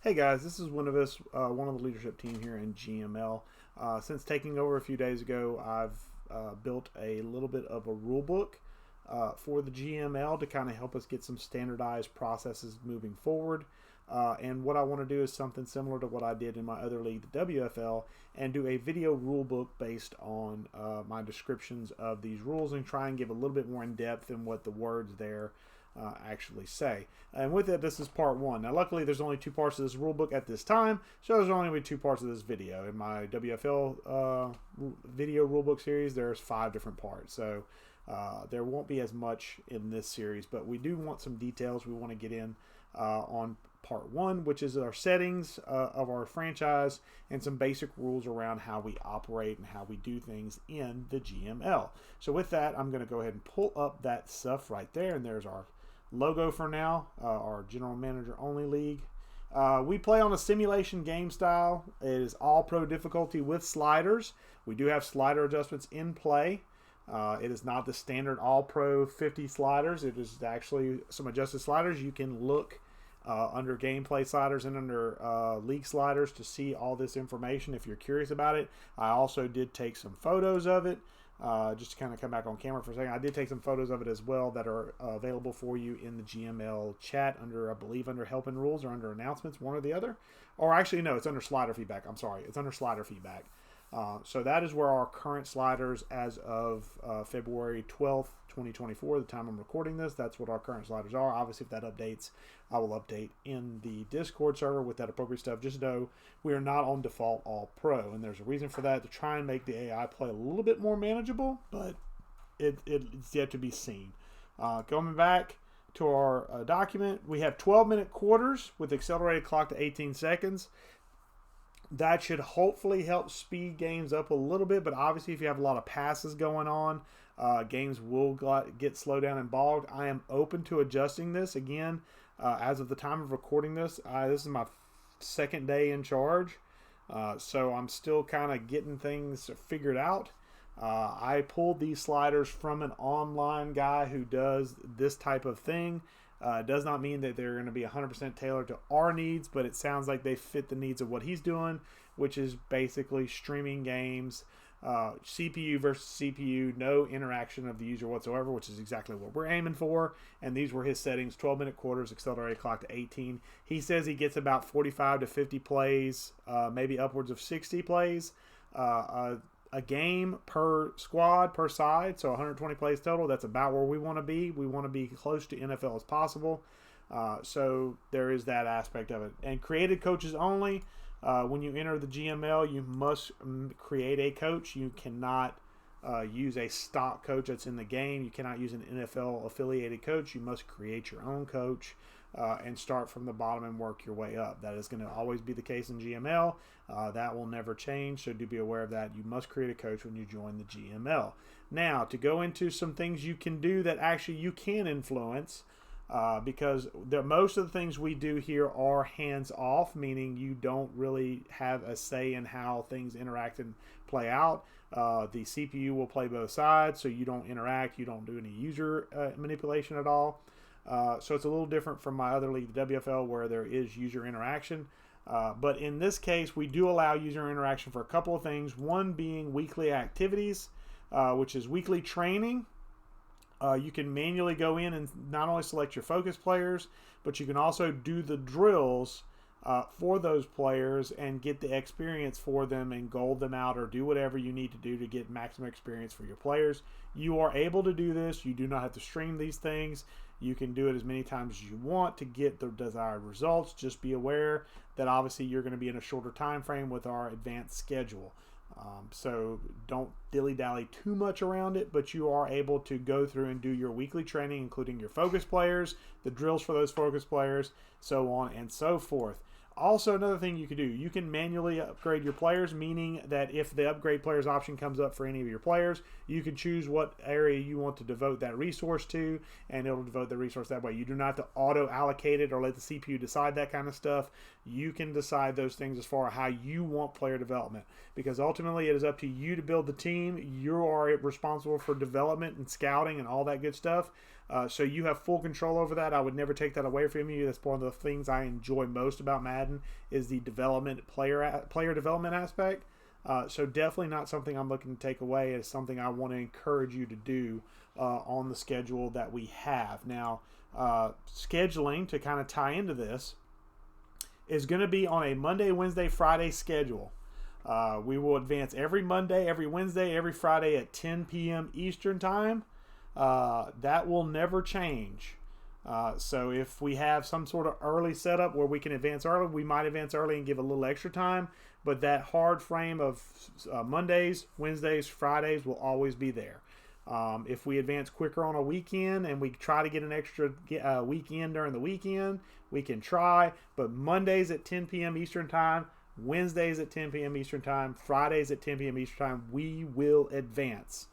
Hey guys, this is Winuvas, one of the leadership team here in GML. Since taking over a few days ago, I've built a little bit of a rule book for the GML to kind of help us get some standardized processes moving forward. And what I want to do is something similar to what I did in my other league, the WFL, and do a video rule book based on my descriptions of these rules and try and give a little bit more in depth than what the words there actually say. And with it, this is part one. Now, luckily, there's only two parts of this rule book at this time, so there's only going to be two parts of this video. In my WFL video rulebook series, there's 5 different parts, so there won't be as much in this series, but we do want some details we want to get in on part one, which is our settings of our franchise and some basic rules around how we operate and how we do things in the GML. So with that, I'm going to go ahead and pull up that stuff right there, and there's our logo for now, our general manager only league. We play on a simulation game style. It is all pro difficulty with sliders. We do have slider adjustments in play. It is not the standard all pro 50 sliders. It is actually some adjusted sliders. You can look under gameplay sliders and under league sliders to see all this information if you're curious about it. I also did take some photos of it. Just to kind of come back on camera for a second, I did take some photos of it as well that are available for you in the GML chat under, I believe, under help and rules or under announcements, one or the other. Or actually, no, it's under slider feedback. I'm sorry, it's under slider feedback. So that is where our current sliders as of February 12th, 2024, the time I'm recording this, that's what our current sliders are. Obviously, if that updates, I will update in the Discord server with that appropriate stuff. Just know we are not on default all pro, and there's a reason for that, to try and make the AI play a little bit more manageable, but it's yet to be seen. Going back to our document, we have 12-minute quarters with accelerated clock to 18 seconds. That should hopefully help speed games up a little bit, but obviously if you have a lot of passes going on, games will get slowed down and bogged. I am open to adjusting this. Again, as of the time of recording this, this is my second day in charge, so I'm still kind of getting things figured out. I pulled these sliders from an online guy who does this type of thing. Does not mean that they're going to be 100% tailored to our needs, but it sounds like they fit the needs of what he's doing, which is basically streaming games, CPU versus CPU, no interaction of the user whatsoever, which is exactly what we're aiming for. And these were his settings: 12-minute quarters, accelerated clock to 18. He says he gets about 45 to 50 plays, maybe upwards of 60 plays a game per squad, per side, so 120 plays total. That's about where we want to be. We want to be close to NFL as possible. So there is that aspect of it. And created coaches only. When you enter the GML, you must create a coach. You cannot use a stock coach that's in the game. You cannot use an NFL affiliated coach. You must create your own coach and start from the bottom and work your way up. That is going to always be the case in GML. That will never change, so do be aware of that. You must create a coach when you join the GML. Now, to go into some things you can do that actually you can influence, because most of the things we do here are hands-off, meaning you don't really have a say in how things interact and play out. The CPU will play both sides, so you don't interact, you don't do any user manipulation at all. So it's a little different from my other league, the WFL, where there is user interaction. But in this case, we do allow user interaction for a couple of things. One being weekly activities, which is weekly training. You can manually go in and not only select your focus players, but you can also do the drills for those players and get the experience for them and gold them out or do whatever you need to do to get maximum experience for your players. You are able to do this. You do not have to stream these things. You can do it as many times as you want to get the desired results. Just be aware that obviously you're going to be in a shorter time frame with our advanced schedule. So don't dilly-dally too much around it, but you are able to go through and do your weekly training, including your focus players, the drills for those focus players, so on and so forth. Also, another thing you can do, you can manually upgrade your players, meaning that if the upgrade players option comes up for any of your players, you can choose what area you want to devote that resource to, and it'll devote the resource that way. You do not have to auto-allocate it or let the CPU decide that kind of stuff. You can decide those things as far as how you want player development, because ultimately it is up to you to build the team. You are responsible for development and scouting and all that good stuff. So you have full control over that. I would never take that away from you. That's one of the things I enjoy most about Madden is the player development aspect. So definitely not something I'm looking to take away. It's something I want to encourage you to do on the schedule that we have. Now, scheduling to kind of tie into this is going to be on a Monday, Wednesday, Friday schedule. We will advance every Monday, every Wednesday, every Friday at 10 p.m. Eastern Time. That will never change. So if we have some sort of early setup where we can advance early, we might advance early and give a little extra time. But that hard frame of Mondays, Wednesdays, Fridays will always be there. If we advance quicker on a weekend and we try to get an extra weekend during the weekend, we can try. But Mondays at 10 p.m. Eastern Time, Wednesdays at 10 p.m. Eastern Time, Fridays at 10 p.m. Eastern Time, we will advance.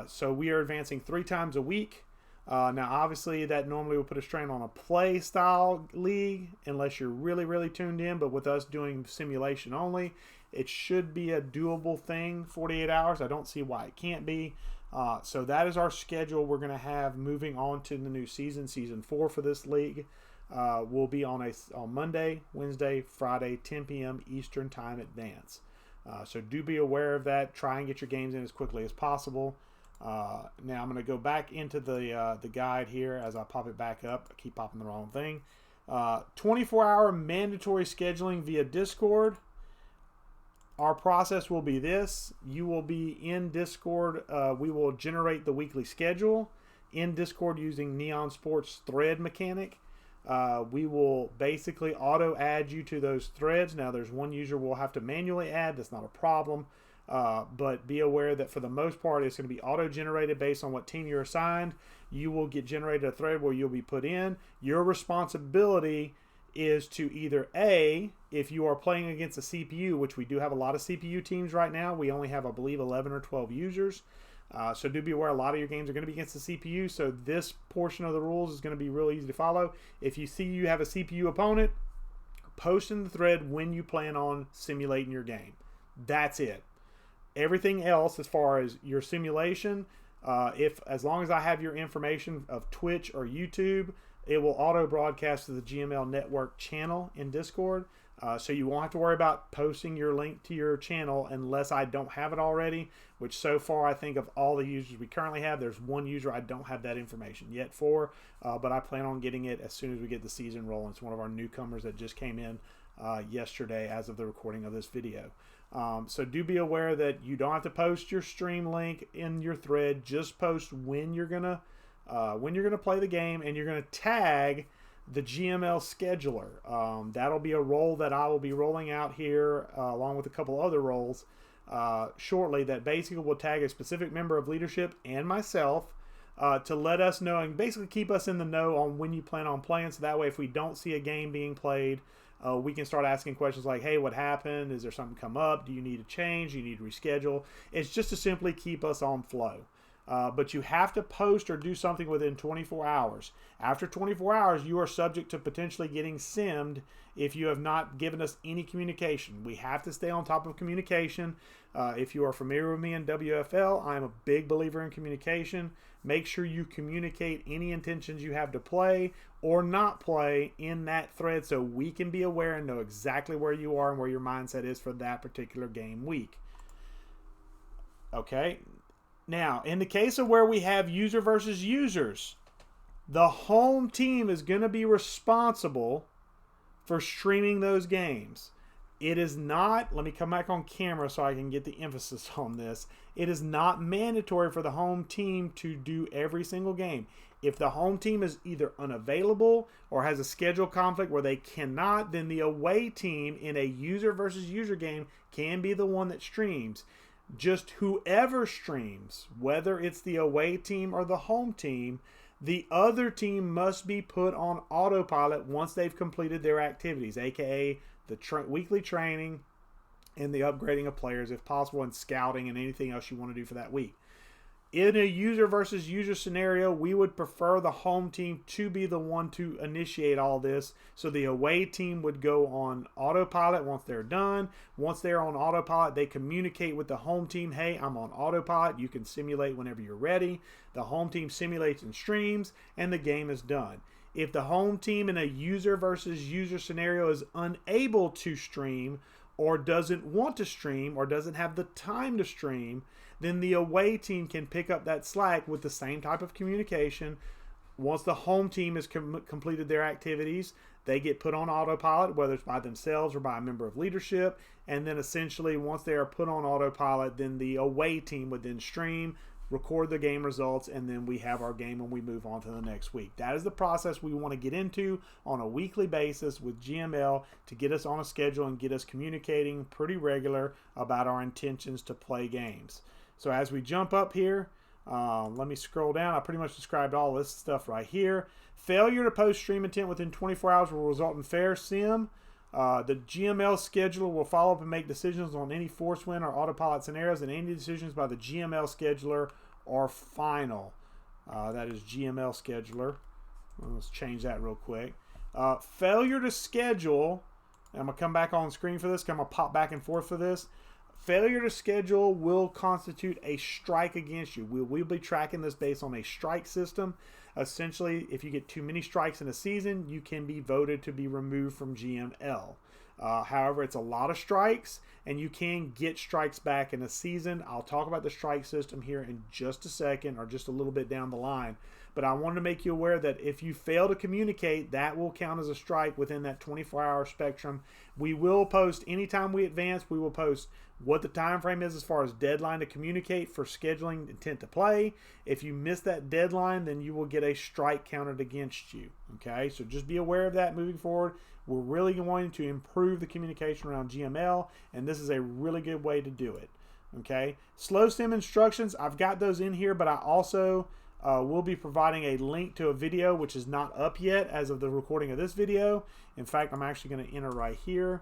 So we are advancing 3 times a week. Now, obviously, that normally will put a strain on a play style league unless you're really, really tuned in. But with us doing simulation only, it should be a doable thing, 48 hours. I don't see why it can't be. So that is our schedule we're going to have moving on to the new season, season 4 for this league. Will be on Monday, Wednesday, Friday, 10 p.m. Eastern Time advance. So do be aware of that. Try and get your games in as quickly as possible. Now I'm going to go back into the guide here as I pop it back up. I keep popping the wrong thing. 24-hour mandatory scheduling via Discord. Our process will be this. You will be in Discord. We will generate the weekly schedule in Discord using Neon Sports thread mechanic. We will basically auto add you to those threads. Now there's one user we'll have to manually add. That's not a problem. But be aware that for the most part, it's going to be auto-generated based on what team you're assigned. You will get generated a thread where you'll be put in. Your responsibility is to either A, if you are playing against a CPU, which we do have a lot of CPU teams right now. We only have, I believe, 11 or 12 users. So do be aware a lot of your games are going to be against the CPU. So this portion of the rules is going to be really easy to follow. If you see you have a CPU opponent, post in the thread when you plan on simulating your game. That's it. Everything else, as far as your simulation, as long as I have your information of Twitch or YouTube, it will auto broadcast to the GML network channel in Discord. So you won't have to worry about posting your link to your channel unless I don't have it already, which so far I think of all the users we currently have, there's one user I don't have that information yet for, but I plan on getting it as soon as we get the season rolling. It's one of our newcomers that just came in yesterday as of the recording of this video. So do be aware that you don't have to post your stream link in your thread. Just post when you're gonna play the game, and you're gonna tag the GML scheduler. That'll be a role that I will be rolling out here along with a couple other roles shortly. That basically will tag a specific member of leadership and myself to let us know and basically keep us in the know on when you plan on playing. So that way, if we don't see a game being played, we can start asking questions like, hey, what happened? Is there something come up? Do you need a change? Do you need to reschedule? It's just to simply keep us on flow. But you have to post or do something within 24 hours. After 24 hours, you are subject to potentially getting simmed if you have not given us any communication. We have to stay on top of communication. If you are familiar with me in WFL, I'm a big believer in communication. Make sure you communicate any intentions you have to play or not play in that thread so we can be aware and know exactly where you are and where your mindset is for that particular game week. Okay. Now, in the case of where we have user versus users, the home team is going to be responsible for streaming those games. It is not, let me come back on camera so I can get the emphasis on this. It is not mandatory for the home team to do every single game. If the home team is either unavailable or has a schedule conflict where they cannot, then the away team in a user versus user game can be the one that streams. Just whoever streams, whether it's the away team or the home team, the other team must be put on autopilot once they've completed their activities, aka the weekly training and the upgrading of players if possible, and scouting and anything else you want to do for that week. In a user versus user scenario, we would prefer the home team to be the one to initiate all this. So the away team would go on autopilot once they're done. Once they're on autopilot, they communicate with the home team, hey, I'm on autopilot. You can simulate whenever you're ready. The home team simulates and streams, and the game is done. If the home team in a user versus user scenario is unable to stream or doesn't want to stream or doesn't have the time to stream, then the away team can pick up that slack with the same type of communication. Once the home team has completed their activities, they get put on autopilot, whether it's by themselves or by a member of leadership. And then essentially, once they are put on autopilot, then the away team would then stream, record the game results, and then we have our game and we move on to the next week. That is the process we want to get into on a weekly basis with GML to get us on a schedule and get us communicating pretty regular about our intentions to play games. So as we jump up here, let me scroll down. I pretty much described all this stuff right here. Failure to post stream intent within 24 hours will result in fair sim. The GML scheduler will follow up and make decisions on any force win or autopilot scenarios, and any decisions by the GML scheduler are final. That is GML scheduler. Let's change that real quick. Failure to schedule. I'm going to come back on screen for this. I'm going to pop back and forth for this. Failure to schedule will constitute a strike against you. We'll be tracking this based on a strike system. Essentially, if you get too many strikes in a season, you can be voted to be removed from GML. However, it's a lot of strikes, and you can get strikes back in a season. I'll talk about the strike system here in just a second, or just a little bit down the line. But I wanted to make you aware that if you fail to communicate, that will count as a strike within that 24-hour spectrum. We will post anytime we advance. We will post what the time frame is as far as deadline to communicate for scheduling intent to play. If you miss that deadline, then you will get a strike counted against you. Okay, so just be aware of that moving forward. We're really going to improve the communication around GML, and this is a really good way to do it. Okay, slow sim instructions, I've got those in here, but I also will be providing a link to a video which is not up yet as of the recording of this video. In fact, I'm actually going to enter right here.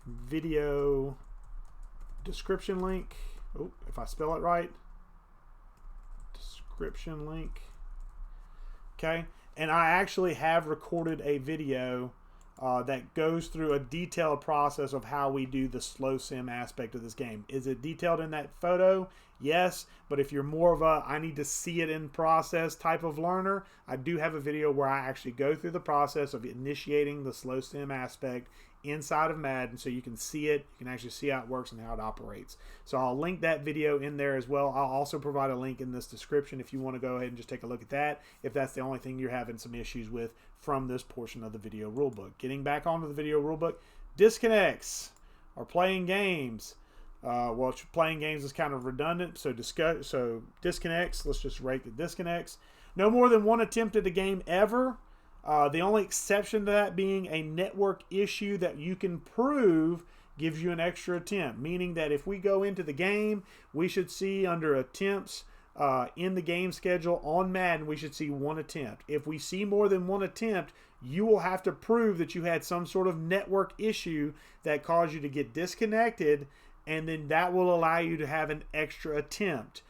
Video description link. Oh, if I spell it right. Description link. Okay. And I actually have recorded a video that goes through a detailed process of how we do the slow sim aspect of this game. Is it detailed in that photo? Yes, but if you're more of a I need to see it in process type of learner, I do have a video where I actually go through the process of initiating the slow sim aspect inside of Madden, so you can see it, you can actually see how it works and how it operates. So I'll link that video in there as well. I'll also provide a link in this description if you want to go ahead and just take a look at that, if that's the only thing you're having some issues with from this portion of the video rulebook. Getting back onto the video rulebook, disconnects or playing games. Well, playing games is kind of redundant, so disconnects, let's just rate the disconnects. No more than one attempt at a game ever. The only exception to that being a network issue that you can prove gives you an extra attempt, meaning that if we go into the game, we should see under attempts in the game schedule on Madden, we should see one attempt. If we see more than one attempt, you will have to prove that you had some sort of network issue that caused you to get disconnected, and then that will allow you to have an extra attempt.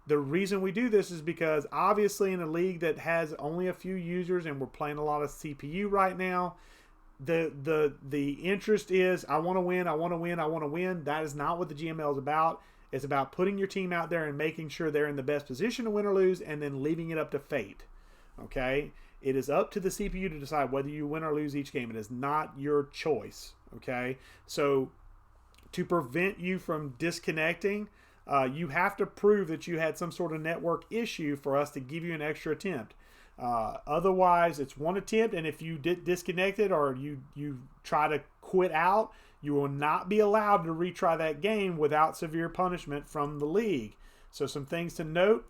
The reason we do this is because obviously in a league that has only a few users and we're playing a lot of CPU right now, the interest is I want to win, I want to win, I want to win. That is not what the GML is about. It's about putting your team out there and making sure they're in the best position to win or lose, and then leaving it up to fate. Okay? It is up to the CPU to decide whether you win or lose each game. It is not your choice. Okay? So to prevent you from disconnecting, you have to prove that you had some sort of network issue for us to give you an extra attempt. Otherwise, it's one attempt, and if you disconnected or you try to quit out, you will not be allowed to retry that game without severe punishment from the league. So some things to note.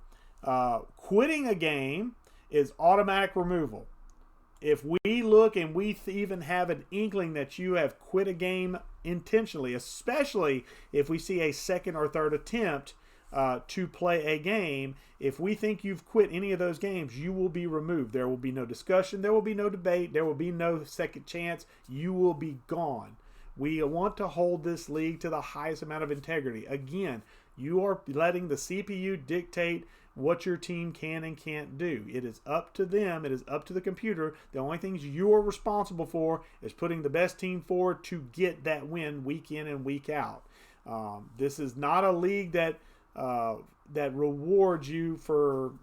Quitting a game is automatic removal. If we look and we even have an inkling that you have quit a game intentionally, especially if we see a second or third attempt to play a game, if we think you've quit any of those games, you will be removed. There will be no discussion. There will be no debate. There will be no second chance. You will be gone. We want to hold this league to the highest amount of integrity. Again, You are letting the CPU dictate what your team can and can't do. It is up to them. It is up to the computer. The only things you're responsible for is putting the best team forward to get that win week in and week out. This is not a league that rewards you for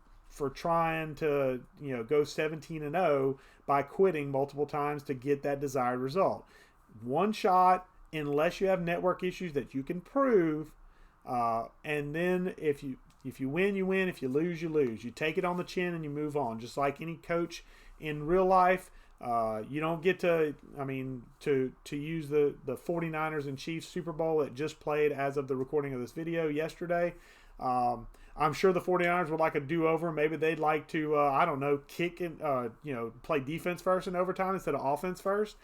trying to go 17-0 by quitting multiple times to get that desired result. One shot, unless you have network issues that you can prove, and then if you win, you win. If you lose, you lose. You take it on the chin and you move on. Just like any coach in real life, you don't get to use the 49ers and Chiefs Super Bowl that just played as of the recording of this video yesterday. I'm sure the 49ers would like a do-over. Maybe they'd like to, kick and, play defense first in overtime instead of offense first.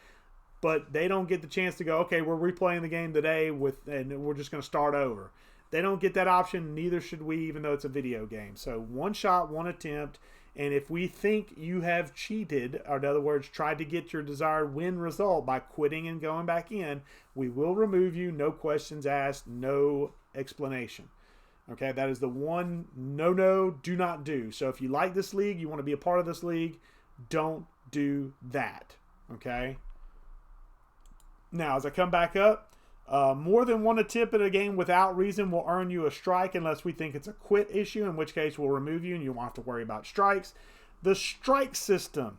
But they don't get the chance to go, okay, we're replaying the game today and we're just going to start over. They don't get that option. Neither should we, even though it's a video game. So one shot, one attempt. And if we think you have cheated, or in other words, tried to get your desired win result by quitting and going back in, we will remove you. No questions asked, no explanation. Okay, that is the one no, do not do. So if you like this league, you want to be a part of this league, don't do that. Okay? Now, as I come back up, more than one attempt at a game without reason will earn you a strike unless we think it's a quit issue, in which case we'll remove you and you won't have to worry about strikes. The strike system.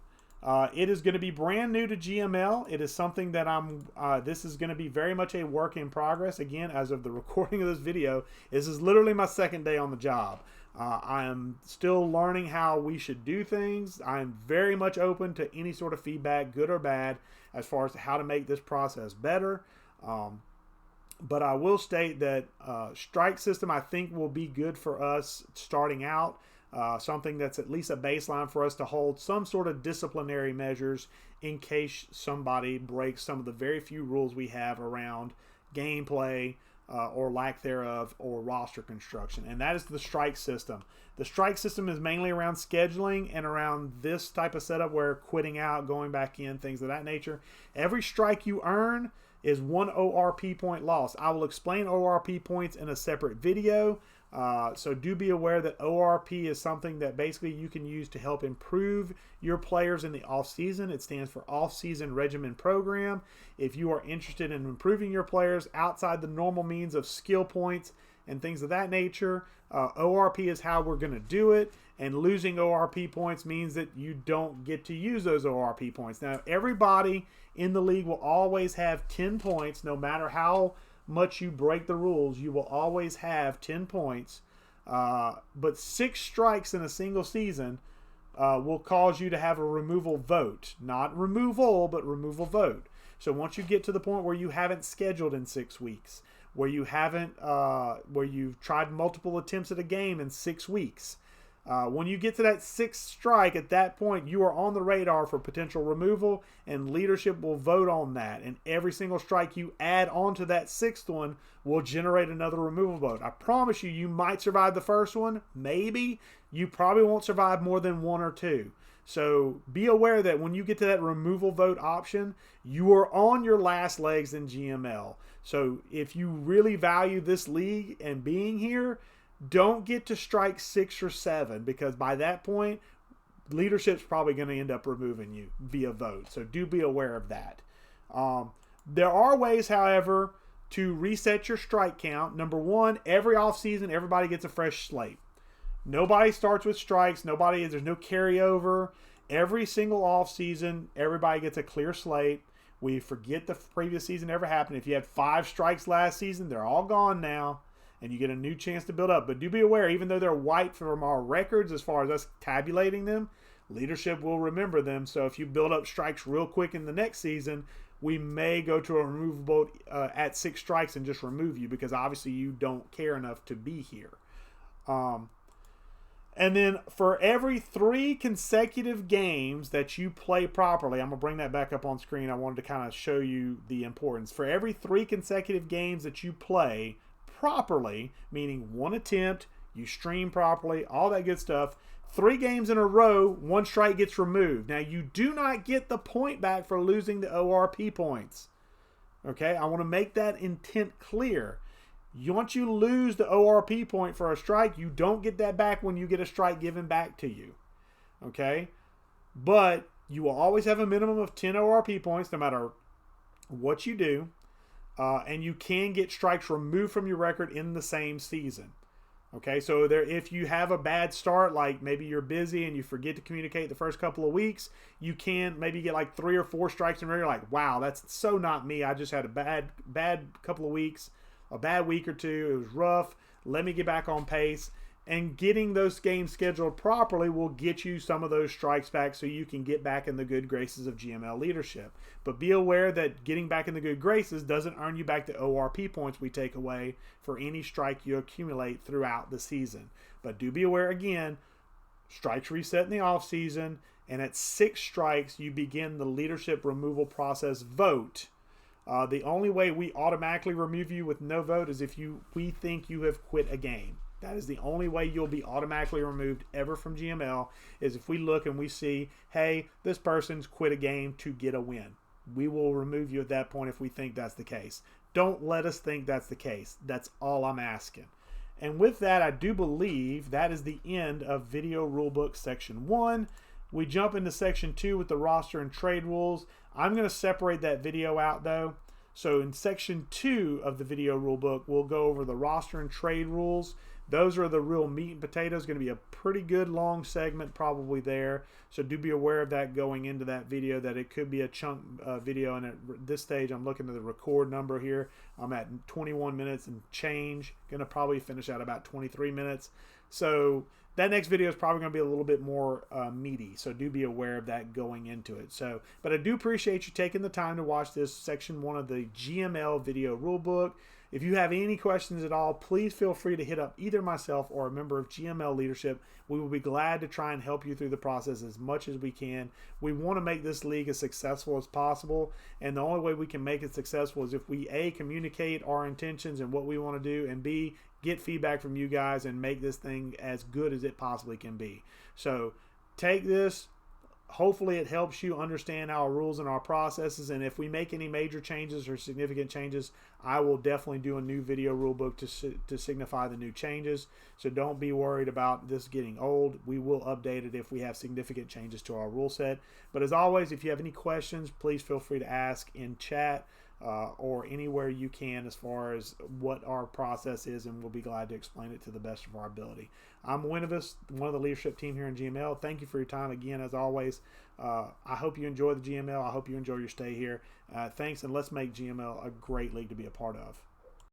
It is going to be brand new to GML. It is something that this is going to be very much a work in progress. Again, as of the recording of this video, this is literally my second day on the job. I am still learning how we should do things. I am very much open to any sort of feedback, good or bad, as far as how to make this process better. But I will state that strike system, I think, will be good for us starting out. Something that's at least a baseline for us to hold some sort of disciplinary measures in case somebody breaks some of the very few rules we have around gameplay or lack thereof, or roster construction. And that is the strike system. The strike system is mainly around scheduling and around this type of setup where quitting out, going back in, things of that nature. Every strike you earn is one ORP point lost. I will explain ORP points in a separate video. So do be aware that ORP is something that basically you can use to help improve your players in the off-season. It stands for Off-Season Regimen Program. If you are interested in improving your players outside the normal means of skill points and things of that nature, ORP is how we're going to do it. And losing ORP points means that you don't get to use those ORP points. Now, everybody in the league will always have 10 points, no matter how much you break the rules. You will always have 10 points, but 6 strikes in a single season will cause you to have a removal vote. Not removal, but removal vote. So once you get to the point where you haven't scheduled in 6 weeks, where you haven't, where you've tried multiple attempts at a game in 6 weeks, when you get to that 6th strike, at that point, you are on the radar for potential removal, and leadership will vote on that. And every single strike you add onto that 6th one will generate another removal vote. I promise you, you might survive the first one. Maybe. You probably won't survive more than 1 or 2. So be aware that when you get to that removal vote option, you are on your last legs in GML. So if you really value this league and being here, don't get to strike 6 or 7, because by that point, leadership's probably going to end up removing you via vote. So do be aware of that. There are ways, however, to reset your strike count. Number one, every offseason, everybody gets a fresh slate. Nobody starts with strikes. There's no carryover. Every single offseason, everybody gets a clear slate. We forget the previous season ever happened. If you had 5 strikes last season, they're all gone now, and you get a new chance to build up. But do be aware, even though they're wiped from our records as far as us tabulating them, leadership will remember them. So if you build up strikes real quick in the next season, we may go to a removal vote at 6 strikes and just remove you, because obviously you don't care enough to be here. And then for every 3 consecutive games that you play properly, I'm going to bring that back up on screen. I wanted to kind of show you the importance. For every 3 consecutive games that you play properly, meaning 1 attempt, you stream properly, all that good stuff, 3 games in a row, 1 strike gets removed. Now, you do not get the point back for losing the ORP points. Okay, I want to make that intent clear. Once you lose the ORP point for a strike, you don't get that back when you get a strike given back to you. Okay? But you will always have a minimum of 10 ORP points no matter what you do. And you can get strikes removed from your record in the same season. Okay, so if you have a bad start, like maybe you're busy and you forget to communicate the first couple of weeks, you can maybe get like 3 or 4 strikes in a row. You're like, wow, that's so not me. I just had a bad couple of weeks, a bad week or two. It was rough. Let me get back on pace. And getting those games scheduled properly will get you some of those strikes back so you can get back in the good graces of GML leadership. But be aware that getting back in the good graces doesn't earn you back the ORP points we take away for any strike you accumulate throughout the season. But do be aware, again, strikes reset in the off season, and at 6 strikes, you begin the leadership removal process vote. The only way we automatically remove you with no vote is if we think you have quit a game. That is the only way you'll be automatically removed ever from GML, is if we look and we see, hey, this person's quit a game to get a win. We will remove you at that point if we think that's the case. Don't let us think that's the case. That's all I'm asking. And with that, I do believe that is the end of Video Rulebook Section 1. We jump into Section 2 with the roster and trade rules. I'm going to separate that video out, though. So in Section 2 of the Video Rulebook, we'll go over the roster and trade rules. Those are the real meat and potatoes. Going to be a pretty good long segment probably there. So do be aware of that going into that video, that it could be a chunk video. And at this stage, I'm looking at the record number here. I'm at 21 minutes and change. Going to probably finish out about 23 minutes. So that next video is probably going to be a little bit more meaty. So do be aware of that going into it. But I do appreciate you taking the time to watch this Section 1 of the GML Video Rulebook. If you have any questions at all, please feel free to hit up either myself or a member of GML leadership. We will be glad to try and help you through the process as much as we can. We want to make this league as successful as possible, and the only way we can make it successful is if we A, communicate our intentions and what we want to do, and B, get feedback from you guys and make this thing as good as it possibly can be. So take this. Hopefully it helps you understand our rules and our processes, and if we make any major changes or significant changes, I will definitely do a new video rule book to signify the new changes. So don't be worried about this getting old. We will update it if we have significant changes to our rule set. But as always, if you have any questions, please feel free to ask in chat or anywhere you can as far as what our process is, and we'll be glad to explain it to the best of our ability. I'm Winuvas, one of the leadership team here in GML. Thank you for your time again, as always. I hope you enjoy the GML. I hope you enjoy your stay here. Thanks, and let's make GML a great league to be a part of.